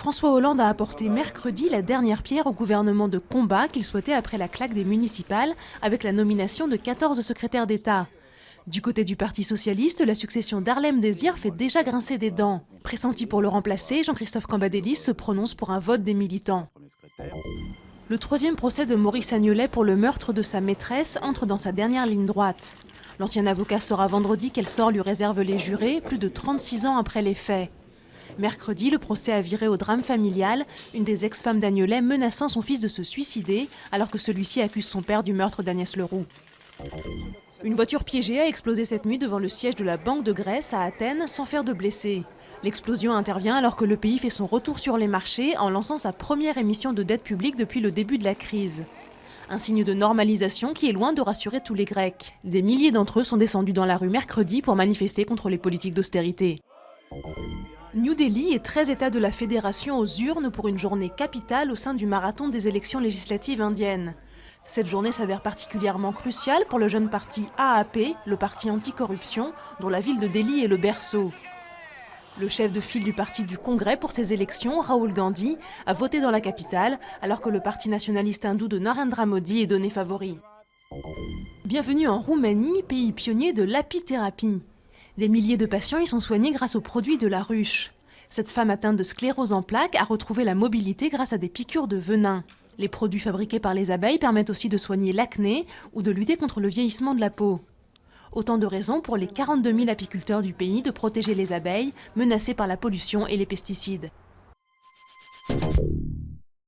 François Hollande a apporté mercredi la dernière pierre au gouvernement de combat qu'il souhaitait après la claque des municipales avec la nomination de 14 secrétaires d'État. Du côté du Parti socialiste, la succession d'Harlem Désir fait déjà grincer des dents. Pressenti pour le remplacer, Jean-Christophe Cambadélis se prononce pour un vote des militants. Le troisième procès de Maurice Agnelet pour le meurtre de sa maîtresse entre dans sa dernière ligne droite. L'ancien avocat saura vendredi quel sort lui réservent les jurés, plus de 36 ans après les faits. Mercredi, le procès a viré au drame familial, une des ex-femmes d'Agnelet menaçant son fils de se suicider alors que celui-ci accuse son père du meurtre d'Agnès Leroux. Une voiture piégée a explosé cette nuit devant le siège de la Banque de Grèce à Athènes sans faire de blessés. L'explosion intervient alors que le pays fait son retour sur les marchés en lançant sa première émission de dette publique depuis le début de la crise. Un signe de normalisation qui est loin de rassurer tous les Grecs. Des milliers d'entre eux sont descendus dans la rue mercredi pour manifester contre les politiques d'austérité. New Delhi et 13 États de la Fédération aux urnes pour une journée capitale au sein du marathon des élections législatives indiennes. Cette journée s'avère particulièrement cruciale pour le jeune parti AAP, le parti anticorruption, dont la ville de Delhi est le berceau. Le chef de file du parti du Congrès pour ces élections, Rahul Gandhi, a voté dans la capitale, alors que le parti nationaliste hindou de Narendra Modi est donné favori. Bienvenue en Roumanie, pays pionnier de l'apithérapie. Des milliers de patients y sont soignés grâce aux produits de la ruche. Cette femme atteinte de sclérose en plaques a retrouvé la mobilité grâce à des piqûres de venin. Les produits fabriqués par les abeilles permettent aussi de soigner l'acné ou de lutter contre le vieillissement de la peau. Autant de raisons pour les 42 000 apiculteurs du pays de protéger les abeilles menacées par la pollution et les pesticides.